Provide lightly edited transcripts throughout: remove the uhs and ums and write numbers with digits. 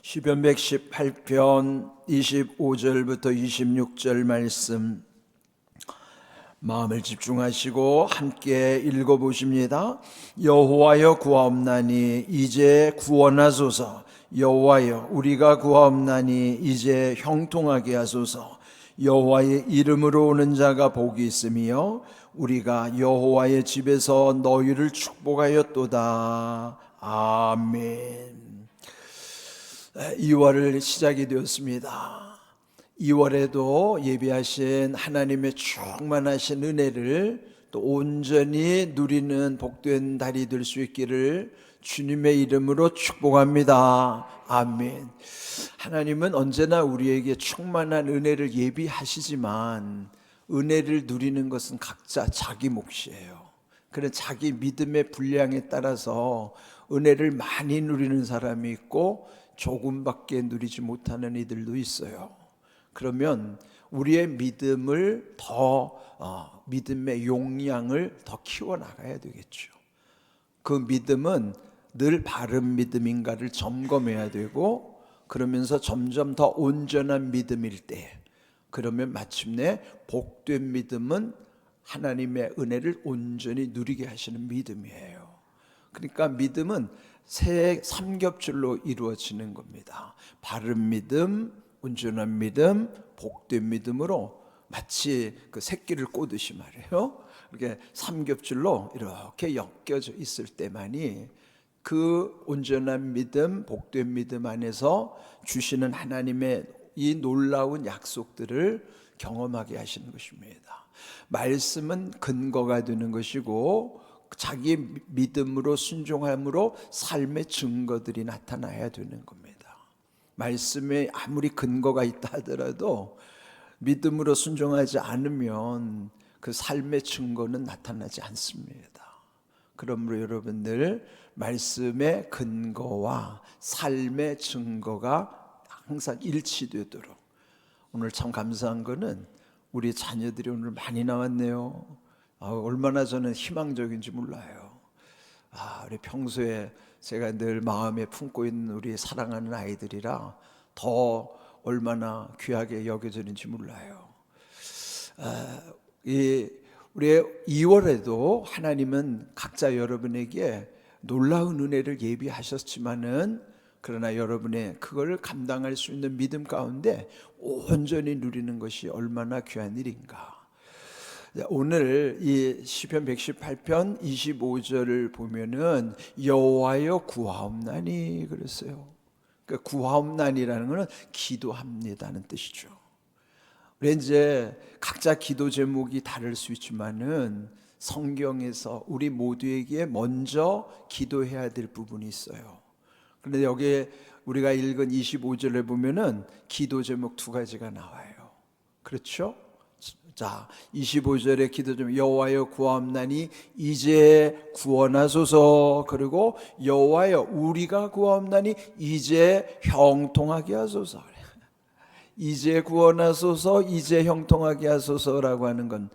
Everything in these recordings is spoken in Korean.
시편 118편 25절부터 26절 말씀 마음을 집중하시고 함께 읽어보십니다. 여호와여 구하옵나니 이제 구원하소서. 여호와여 우리가 구하옵나니 이제 형통하게 하소서. 여호와의 이름으로 오는 자가 복이 있으며 우리가 여호와의 집에서 너희를 축복하였도다. 아멘. 2월을 시작이 되었습니다. 2월에도 예비하신 하나님의 충만하신 은혜를 또 온전히 누리는 복된 달이 될 수 있기를 주님의 이름으로 축복합니다. 아멘. 하나님은 언제나 우리에게 충만한 은혜를 예비하시지만 은혜를 누리는 것은 각자 자기 몫이에요. 그런 자기 믿음의 분량에 따라서 은혜를 많이 누리는 사람이 있고 조금밖에 누리지 못하는 이들도 있어요. 그러면 우리의 믿음을 믿음의 용량을 더 키워나가야 되겠죠. 그 믿음은 늘 바른 믿음인가를 점검해야 되고, 그러면서 점점 더 온전한 믿음일 때, 그러면 마침내 복된 믿음은 하나님의 은혜를 온전히 누리게 하시는 믿음이에요. 그러니까 믿음은 세 삼겹줄로 이루어지는 겁니다. 바른 믿음, 온전한 믿음, 복된 믿음으로 마치 그 새끼를 꼬듯이 말이에요. 이렇게 삼겹줄로 이렇게 엮여져 있을 때만이 그 온전한 믿음, 복된 믿음 안에서 주시는 하나님의 이 놀라운 약속들을 경험하게 하시는 것입니다. 말씀은 근거가 되는 것이고 자기 믿음으로 순종함으로 삶의 증거들이 나타나야 되는 겁니다. 말씀에 아무리 근거가 있다 하더라도 믿음으로 순종하지 않으면 그 삶의 증거는 나타나지 않습니다. 그러므로 여러분들 말씀의 근거와 삶의 증거가 항상 일치되도록, 오늘 참 감사한 거는 우리 자녀들이 오늘 많이 나왔네요. 얼마나 저는 희망적인지 몰라요. 우리 평소에 제가 늘 마음에 품고 있는 우리 사랑하는 아이들이라 더 얼마나 귀하게 여겨지는지 몰라요. 우리 2월에도 하나님은 각자 여러분에게 놀라운 은혜를 예비하셨지만은, 그러나 여러분의 그걸 감당할 수 있는 믿음 가운데 온전히 누리는 것이 얼마나 귀한 일인가. 오늘 이 시편 118편 25절을 보면은 여호와여 구하옵나니 그랬어요. 그러니까 구하옵나니라는 것은 기도합니다는 뜻이죠. 우리 이제 각자 기도 제목이 다를 수 있지만은 성경에서 우리 모두에게 먼저 기도해야 될 부분이 있어요. 그런데 여기에 우리가 읽은 25절에 보면은 기도 제목 두 가지가 나와요. 그렇죠? 자, 25절의 기도 좀 여호와여 구하옵나니 이제 구원하소서. 그리고 여호와여 우리가 구하옵나니 이제 형통하게 하소서. 이제 구원하소서, 이제 형통하게 하소서라고 하는 건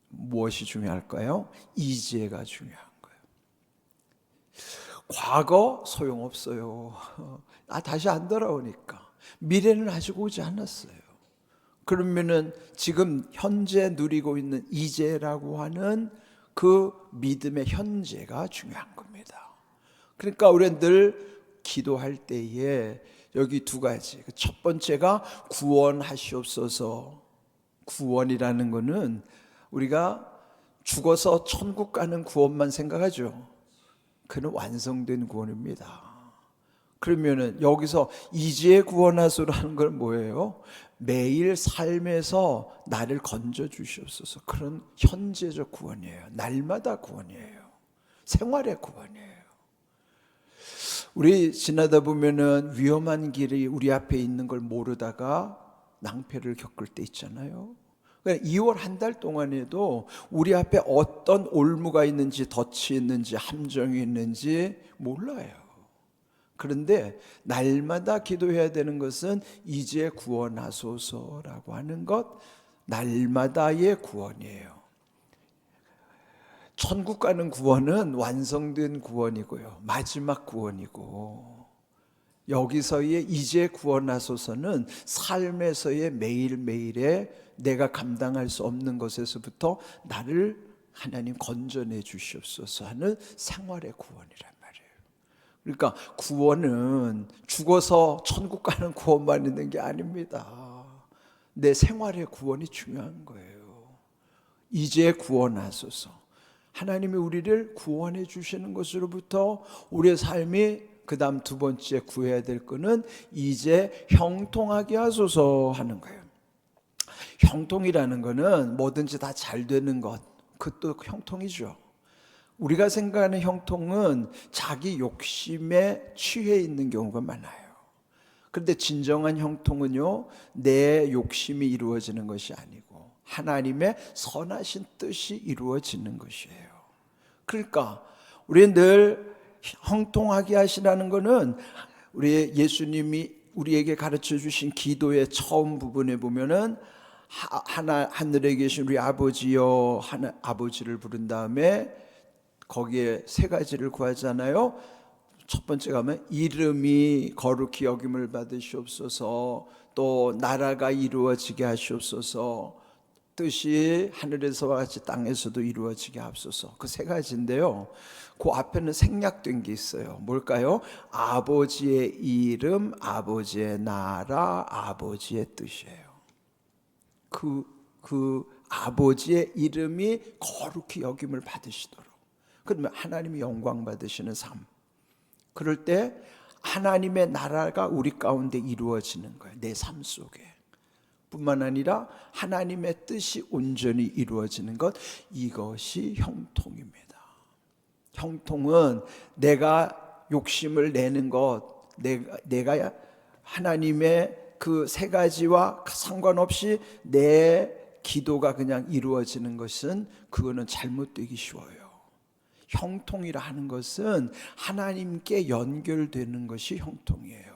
무엇이 중요할까요? 이제가 중요한 거예요. 과거 소용없어요. 다시 안 돌아오니까. 미래는 아직 오지 않았어요. 그러면은 지금 현재 누리고 있는 이제라고 하는 그 믿음의 현재가 중요한 겁니다. 그러니까 우리는 늘 기도할 때에 여기 두 가지. 첫 번째가 구원하시옵소서. 구원이라는 것은 우리가 죽어서 천국 가는 구원만 생각하죠. 그는 완성된 구원입니다. 그러면은 여기서 이제 구원하소라는 건 뭐예요? 매일 삶에서 나를 건져 주시옵소서. 그런 현재적 구원이에요. 날마다 구원이에요. 생활의 구원이에요. 우리 지나다 보면은 위험한 길이 우리 앞에 있는 걸 모르다가 낭패를 겪을 때 있잖아요. 2월 한 달 동안에도 우리 앞에 어떤 올무가 있는지, 덫이 있는지, 함정이 있는지 몰라요. 그런데 날마다 기도해야 되는 것은 이제 구원하소서라고 하는 것, 날마다의 구원이에요. 천국 가는 구원은 완성된 구원이고요, 마지막 구원이고, 여기서의 이제 구원하소서는 삶에서의 매일매일에 내가 감당할 수 없는 것에서부터 나를 하나님 건져내 주시옵소서 하는 생활의 구원이란 말이에요. 그러니까 구원은 죽어서 천국 가는 구원만 있는 게 아닙니다. 내 생활의 구원이 중요한 거예요. 이제 구원하소서. 하나님이 우리를 구원해 주시는 것으로부터 우리의 삶이 그 다음 두 번째 구해야 될 거는 이제 형통하게 하소서 하는 거예요. 형통이라는 거는 뭐든지 다 잘 되는 것, 그것도 형통이죠. 우리가 생각하는 형통은 자기 욕심에 취해 있는 경우가 많아요. 그런데 진정한 형통은요, 내 욕심이 이루어지는 것이 아니고 하나님의 선하신 뜻이 이루어지는 것이에요. 그러니까 우리는 늘 형통하게 하시라는 것은 우리 예수님이 우리에게 가르쳐 주신 기도의 처음 부분에 보면은 하늘에 계신 우리 아버지여, 아버지를 부른 다음에 거기에 세 가지를 구하잖아요. 첫 번째가 하면 이름이 거룩히 여김을 받으시옵소서, 또 나라가 이루어지게 하시옵소서, 뜻이 하늘에서와 같이 땅에서도 이루어지게 하옵소서. 그 세 가지인데요, 그 앞에는 생략된 게 있어요. 뭘까요? 아버지의 이름, 아버지의 나라, 아버지의 뜻이에요. 그 아버지의 이름이 거룩히 여김을 받으시도록, 그러면 하나님이 영광 받으시는 삶, 그럴 때 하나님의 나라가 우리 가운데 이루어지는 거예요. 내 삶 속에 뿐만 아니라 하나님의 뜻이 온전히 이루어지는 것, 이것이 형통입니다. 형통은 내가 욕심을 내는 것, 내가 하나님의 그 세 가지와 상관없이 내 기도가 그냥 이루어지는 것은, 그거는 잘못되기 쉬워요. 형통이라 하는 것은 하나님께 연결되는 것이 형통이에요.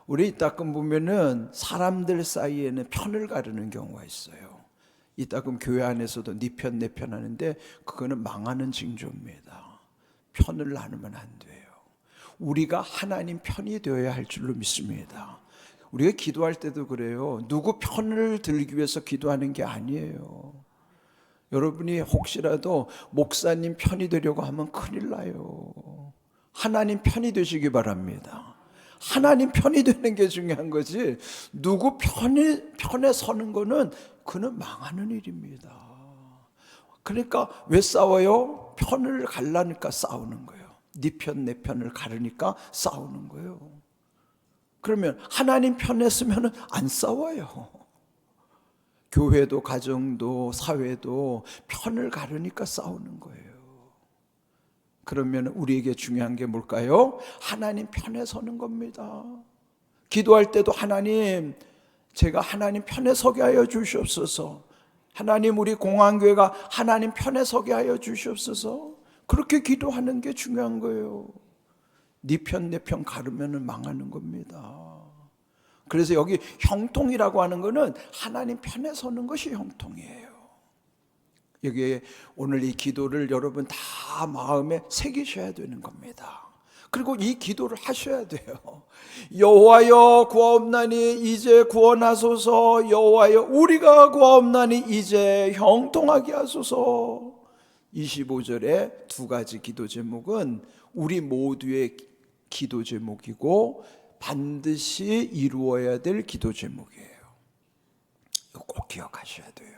우리 이따금 보면은 사람들 사이에는 편을 가르는 경우가 있어요. 이따금 교회 안에서도 네 편 내 편 하는데 그거는 망하는 징조입니다. 편을 나누면 안 돼요. 우리가 하나님 편이 되어야 할 줄로 믿습니다. 우리가 기도할 때도 그래요. 누구 편을 들기 위해서 기도하는 게 아니에요. 여러분이 혹시라도 목사님 편이 되려고 하면 큰일 나요. 하나님 편이 되시기 바랍니다. 하나님 편이 되는 게 중요한 거지, 누구 편에 서는 거는 그는 망하는 일입니다. 그러니까 왜 싸워요? 편을 갈라니까 싸우는 거예요. 네 편 내 편을 가르니까 싸우는 거예요. 그러면 하나님 편에 서면 안 싸워요. 교회도 가정도 사회도 편을 가르니까 싸우는 거예요. 그러면 우리에게 중요한 게 뭘까요? 하나님 편에 서는 겁니다. 기도할 때도 하나님, 제가 하나님 편에 서게 하여 주시옵소서. 하나님, 우리 공항교회가 하나님 편에 서게 하여 주시옵소서. 그렇게 기도하는 게 중요한 거예요. 네 편 내 편 가르면 망하는 겁니다. 그래서 여기 형통이라고 하는 것은 하나님 편에 서는 것이 형통이에요. 여기에 오늘 이 기도를 여러분 다 마음에 새기셔야 되는 겁니다. 그리고 이 기도를 하셔야 돼요. 여호와여 구하옵나니 이제 구원하소서. 여호와여 우리가 구하옵나니 이제 형통하게 하소서. 25절에 두 가지 기도 제목은 우리 모두의 기도 제목이고 반드시 이루어야 될 기도 제목이에요. 이거 꼭 기억하셔야 돼요.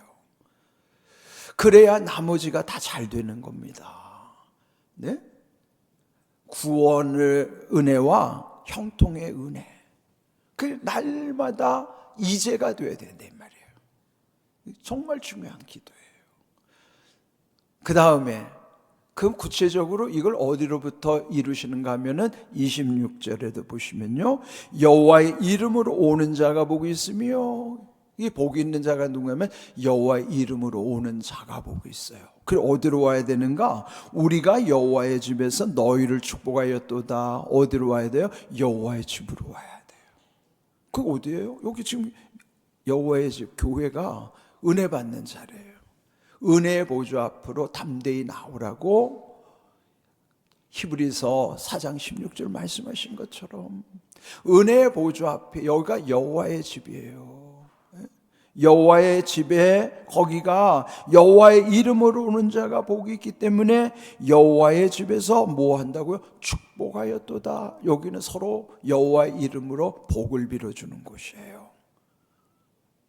그래야 나머지가 다 잘 되는 겁니다. 네? 구원의 은혜와 형통의 은혜, 그 날마다 이제가 돼야 된단 말이에요. 정말 중요한 기도예요. 그 다음에 그 구체적으로 이걸 어디로부터 이루시는가 하면은 26절에도 보시면요, 여호와의 이름으로 오는 자가 복이 있으며, 이 복이 있는 자가 누구냐면 여호와의 이름으로 오는 자가 복이 있어요. 그 어디로 와야 되는가? 우리가 여호와의 집에서 너희를 축복하였도다. 어디로 와야 돼요? 여호와의 집으로 와야 돼요. 그 어디예요? 여기 지금 여호와의 집, 교회가 은혜 받는 자리예요. 은혜의 보좌 앞으로 담대히 나오라고 히브리서 4장 16절 말씀하신 것처럼 은혜의 보좌 앞에, 여기가 여호와의 집이에요. 여호와의 집에, 거기가 여호와의 이름으로 오는 자가 복이 있기 때문에 여호와의 집에서 뭐 한다고요? 축복하였도다. 여기는 서로 여호와의 이름으로 복을 빌어주는 곳이에요.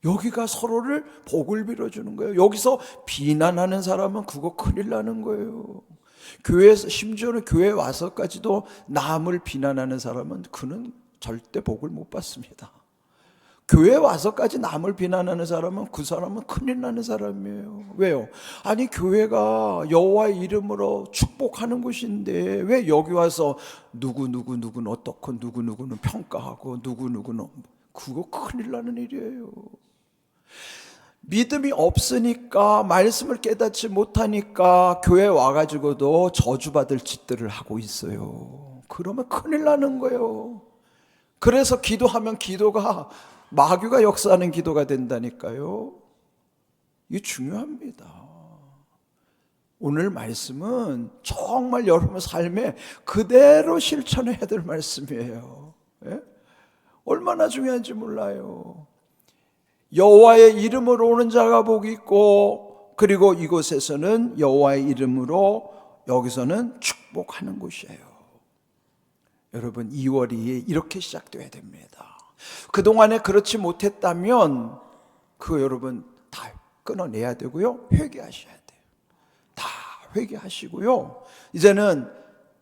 여기가 서로를 복을 빌어주는 거예요. 여기서 비난하는 사람은 그거 큰일 나는 거예요. 교회에서, 심지어는 교회에 와서까지도 남을 비난하는 사람은 그는 절대 복을 못 받습니다. 교회에 와서까지 남을 비난하는 사람은 그 사람은 큰일 나는 사람이에요. 왜요? 아니, 교회가 여호와의 이름으로 축복하는 곳인데 왜 여기 와서 누구누구는 어떻고 누구누구는 평가하고 누구누구는, 그거 큰일 나는 일이에요. 믿음이 없으니까, 말씀을 깨닫지 못하니까 교회 와가지고도 저주받을 짓들을 하고 있어요. 그러면 큰일 나는 거예요. 그래서 기도하면 기도가 마귀가 역사하는 기도가 된다니까요. 이게 중요합니다. 오늘 말씀은 정말 여러분 삶에 그대로 실천해야 될 말씀이에요. 예? 얼마나 중요한지 몰라요. 여호와의 이름으로 오는 자가 복이 있고, 그리고 이곳에서는 여호와의 이름으로, 여기서는 축복하는 곳이에요. 여러분, 2월이 이렇게 시작돼야 됩니다. 그동안에 그렇지 못했다면 그거 여러분 다 끊어내야 되고요, 회개하셔야 돼요. 다 회개하시고요, 이제는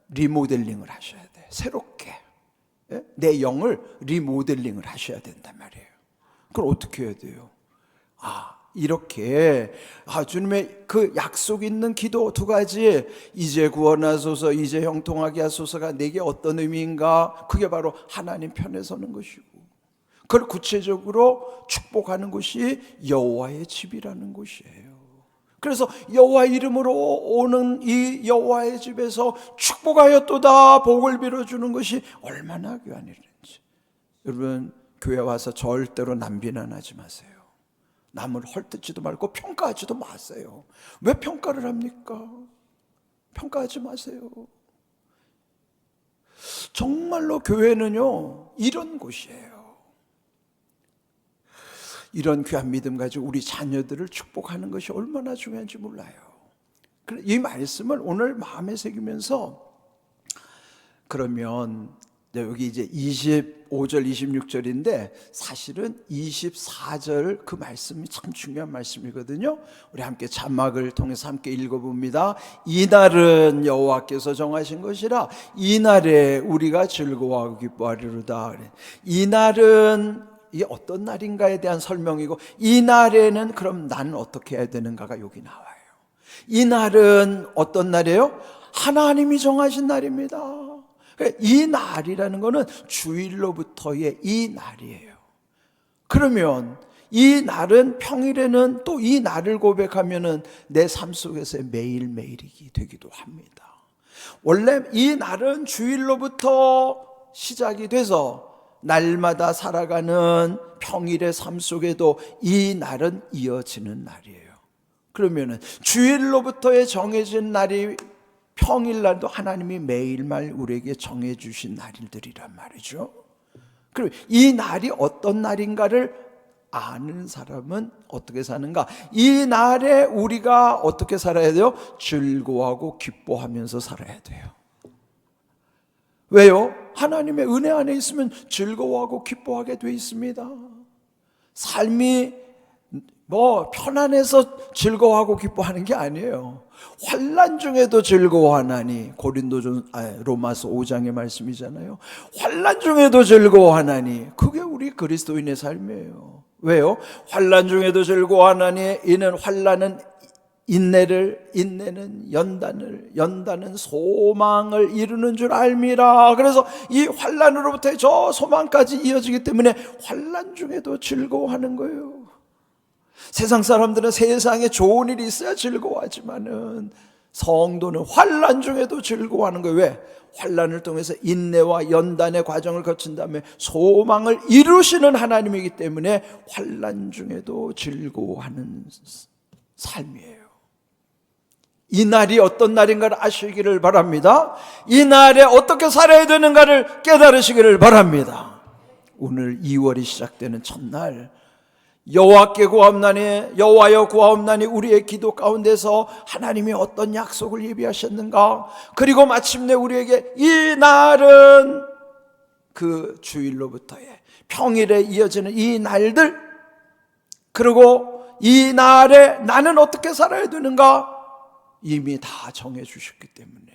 리모델링을 하셔야 돼요. 새롭게 내 영을 리모델링을 하셔야 된단 말이에요. 그걸 어떻게 해야 돼요? 이렇게 주님의 그 약속 있는 기도 두 가지, 이제 구원하소서, 이제 형통하게 하소서가 내게 어떤 의미인가? 그게 바로 하나님 편에 서는 것이고, 그걸 구체적으로 축복하는 곳이 여호와의 집이라는 곳이에요. 그래서 여호와 이름으로 오는 이 여호와의 집에서 축복하였도다, 복을 빌어주는 것이 얼마나 귀한 일인지. 여러분, 교회 와서 절대로 남 비난하지 마세요. 남을 헐뜯지도 말고 평가하지도 마세요. 왜 평가를 합니까? 평가하지 마세요. 정말로 교회는요, 이런 곳이에요. 이런 귀한 믿음 가지고 우리 자녀들을 축복하는 것이 얼마나 중요한지 몰라요. 이 말씀을 오늘 마음에 새기면서, 그러면 여기 이제 25절 26절인데 사실은 24절 그 말씀이 참 중요한 말씀이거든요. 우리 함께 자막을 통해서 함께 읽어봅니다. 이날은 여호와께서 정하신 것이라 이날에 우리가 즐거워하고 기뻐하리로다. 이날은 이게 어떤 날인가에 대한 설명이고, 이 날에는 그럼 나는 어떻게 해야 되는가가 여기 나와요. 이 날은 어떤 날이에요? 하나님이 정하신 날입니다. 이 날이라는 것은 주일로부터의 이 날이에요. 그러면 이 날은, 평일에는 또 이 날을 고백하면은 내 삶 속에서의 매일매일이 되기도 합니다. 원래 이 날은 주일로부터 시작이 돼서 날마다 살아가는 평일의 삶 속에도 이 날은 이어지는 날이에요. 그러면은 주일로부터의 정해진 날이 평일날도 하나님이 매일말 우리에게 정해주신 날들이란 말이죠. 그리고 이 날이 어떤 날인가를 아는 사람은 어떻게 사는가? 이 날에 우리가 어떻게 살아야 돼요? 즐거워하고 기뻐하면서 살아야 돼요. 왜요? 하나님의 은혜 안에 있으면 즐거워하고 기뻐하게 돼 있습니다. 삶이 편안해서 즐거워하고 기뻐하는 게 아니에요. 환난 중에도 즐거워하나니, 로마서 5장의 말씀이잖아요. 환난 중에도 즐거워하나니, 그게 우리 그리스도인의 삶이에요. 왜요? 환난 중에도 즐거워하나니, 이는 환난은 인내는 연단은 소망을 이루는 줄 알미라. 그래서 이 환난으로부터 저 소망까지 이어지기 때문에 환난 중에도 즐거워하는 거예요. 세상 사람들은 세상에 좋은 일이 있어야 즐거워하지만은 성도는 환난 중에도 즐거워하는 거예요. 왜? 환난을 통해서 인내와 연단의 과정을 거친 다음에 소망을 이루시는 하나님이기 때문에 환난 중에도 즐거워하는 삶이에요. 이 날이 어떤 날인가를 아시기를 바랍니다. 이 날에 어떻게 살아야 되는가를 깨달으시기를 바랍니다. 오늘 2월이 시작되는 첫날, 여호와께 구하옵나니, 여호와여 구하옵나니 우리의 기도 가운데서 하나님이 어떤 약속을 예비하셨는가, 그리고 마침내 우리에게 이 날은 그 주일로부터의 평일에 이어지는 이 날들, 그리고 이 날에 나는 어떻게 살아야 되는가 이미 다 정해 주셨기 때문에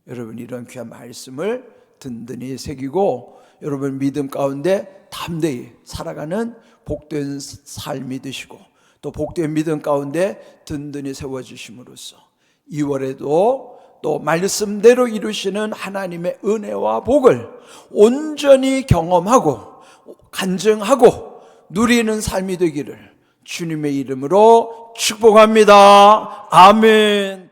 여러분 이런 귀한 말씀을 든든히 새기고 여러분 믿음 가운데 담대히 살아가는 복된 삶이 되시고, 또 복된 믿음 가운데 든든히 세워주심으로써 2월에도 또 말씀대로 이루시는 하나님의 은혜와 복을 온전히 경험하고 간증하고 누리는 삶이 되기를 주님의 이름으로 축복합니다. 아멘.